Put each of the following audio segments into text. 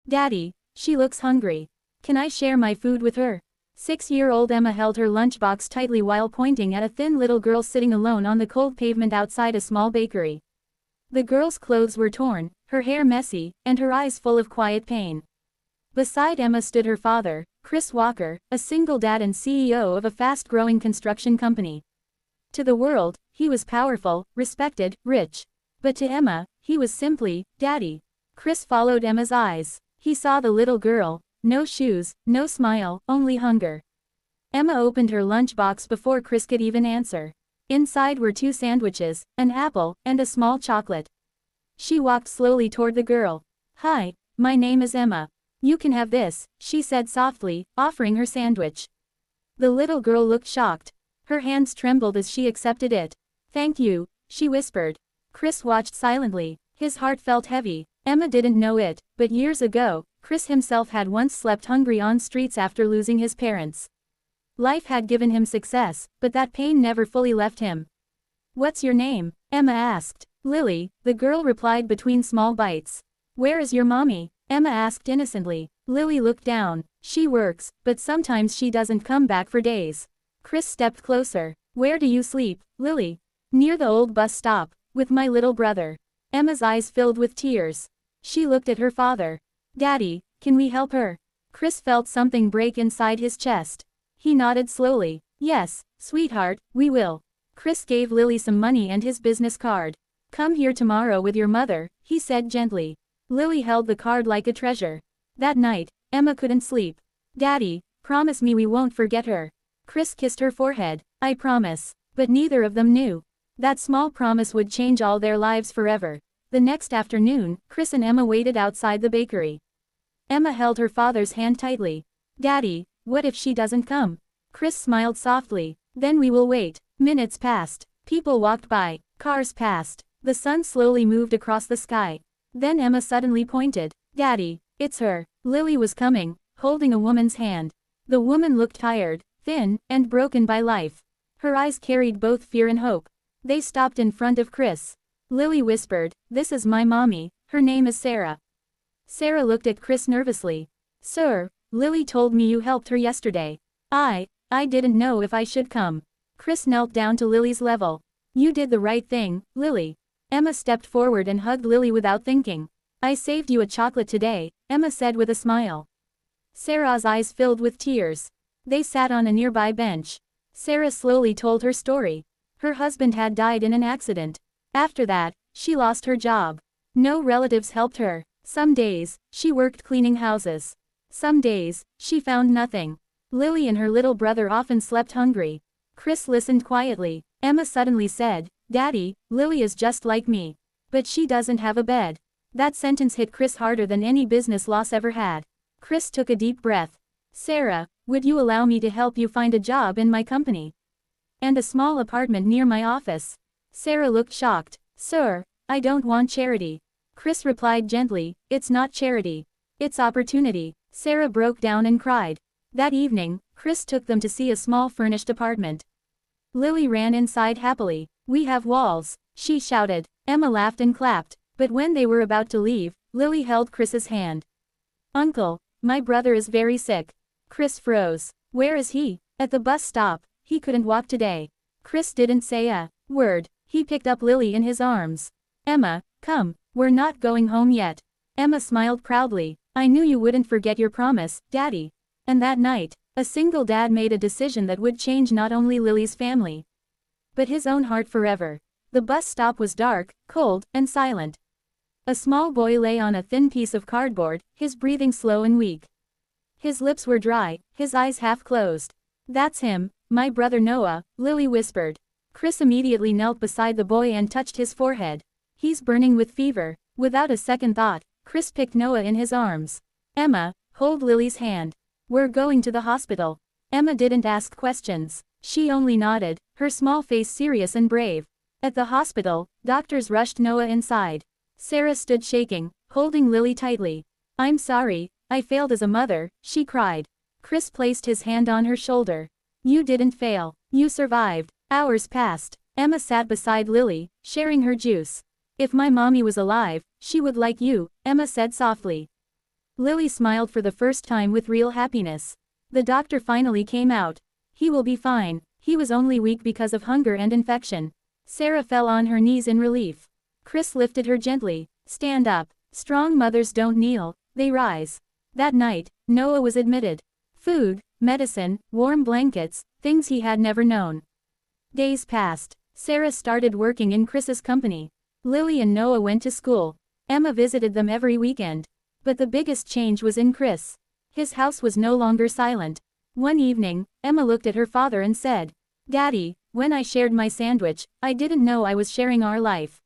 Daddy, she looks hungry. Can I share my food with her? 6-year-old Emma held her lunchbox tightly while pointing at a thin little girl sitting alone on the cold pavement outside a small bakery. The girl's clothes were torn, her hair messy, and her eyes full of quiet pain. Beside Emma stood her father, Chris Walker, a single dad and CEO of a fast-growing construction company. To the world, he was powerful, respected, rich. But to Emma, he was simply, Daddy. Chris followed Emma's eyes. He saw the little girl. No shoes, no smile, only hunger. Emma opened her lunchbox before Chris could even answer. Inside were 2 sandwiches, an apple, and a small chocolate. She walked slowly toward the girl. Hi, my name is Emma. You can have this, she said softly, offering her sandwich. The little girl looked shocked. Her hands trembled as she accepted it. Thank you, she whispered. Chris watched silently. His heart felt heavy. Emma didn't know it, but years ago, Chris himself had once slept hungry on streets after losing his parents. Life had given him success, but that pain never fully left him. What's your name? Emma asked. Lily, the girl replied between small bites. Where is your mommy? Emma asked innocently. Lily looked down. She works, but sometimes she doesn't come back for days. Chris stepped closer. Where do you sleep, Lily? Near the old bus stop, with my little brother. Emma's eyes filled with tears. She looked at her father. Daddy, can we help her? Chris felt something break inside his chest. He nodded slowly. Yes, sweetheart, we will. Chris gave Lily some money and his business card. Come here tomorrow with your mother, he said gently. Lily held the card like a treasure. That night, Emma couldn't sleep. Daddy, promise me we won't forget her. Chris kissed her forehead. I promise. But neither of them knew. That small promise would change all their lives forever. The next afternoon, Chris and Emma waited outside the bakery. Emma held her father's hand tightly. Daddy, what if she doesn't come? Chris smiled softly. Then we will wait. Minutes passed. People walked by. Cars passed. The sun slowly moved across the sky. Then Emma suddenly pointed. Daddy, it's her. Lily was coming, holding a woman's hand. The woman looked tired, thin, and broken by life. Her eyes carried both fear and hope. They stopped in front of Chris. Lily whispered, this is my mommy, her name is Sarah. Sarah looked at Chris nervously. Sir, Lily told me you helped her yesterday. I didn't know if I should come. Chris knelt down to Lily's level. You did the right thing, Lily. Emma stepped forward and hugged Lily without thinking. I saved you a chocolate today, Emma said with a smile. Sarah's eyes filled with tears. They sat on a nearby bench. Sarah slowly told her story. Her husband had died in an accident. After that, she lost her job. No relatives helped her. Some days, she worked cleaning houses. Some days, she found nothing. Lily and her little brother often slept hungry. Chris listened quietly. Emma suddenly said, Daddy, Lily is just like me. But she doesn't have a bed. That sentence hit Chris harder than any business loss ever had. Chris took a deep breath. Sarah, would you allow me to help you find a job in my company? And a small apartment near my office. Sarah looked shocked. Sir, I don't want charity. Chris replied gently, it's not charity. It's opportunity. Sarah broke down and cried. That evening, Chris took them to see a small furnished apartment. Lily ran inside happily. We have walls, she shouted. Emma laughed and clapped. But when they were about to leave, Lily held Chris's hand. Uncle, my brother is very sick. Chris froze. Where is he? At the bus stop. He couldn't walk today. Chris didn't say a word. He picked up Lily in his arms. Emma, come, we're not going home yet. Emma smiled proudly. I knew you wouldn't forget your promise, Daddy. And that night, a single dad made a decision that would change not only Lily's family, but his own heart forever. The bus stop was dark, cold, and silent. A small boy lay on a thin piece of cardboard, his breathing slow and weak. His lips were dry, his eyes half closed. That's him, my brother Noah, Lily whispered. Chris immediately knelt beside the boy and touched his forehead. He's burning with fever. Without a second thought, Chris picked Noah in his arms. Emma, hold Lily's hand. We're going to the hospital. Emma didn't ask questions. She only nodded, her small face serious and brave. At the hospital, doctors rushed Noah inside. Sarah stood shaking, holding Lily tightly. I'm sorry, I failed as a mother, she cried. Chris placed his hand on her shoulder. You didn't fail, you survived. Hours passed. Emma sat beside Lily, sharing her juice. If my mommy was alive, she would like you, Emma said softly. Lily smiled for the first time with real happiness. The doctor finally came out. He will be fine. He was only weak because of hunger and infection. Sarah fell on her knees in relief. Chris lifted her gently. Stand up. Strong mothers don't kneel, they rise. That night, Noah was admitted. Food, medicine, warm blankets, things he had never known. Days passed. Sarah started working in Chris's company. Lily and Noah went to school. Emma visited them every weekend. But the biggest change was in Chris. His house was no longer silent. One evening, Emma looked at her father and said, "Daddy, when I shared my sandwich, I didn't know I was sharing our life."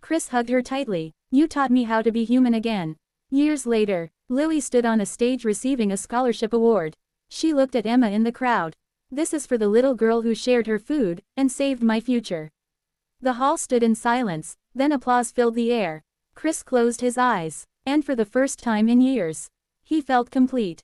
Chris hugged her tightly. "You taught me how to be human again." Years later, Lily stood on a stage receiving a scholarship award. She looked at Emma in the crowd. "This is for the little girl who shared her food and saved my future." The hall stood in silence, then applause filled the air. Chris closed his eyes, and for the first time in years, he felt complete.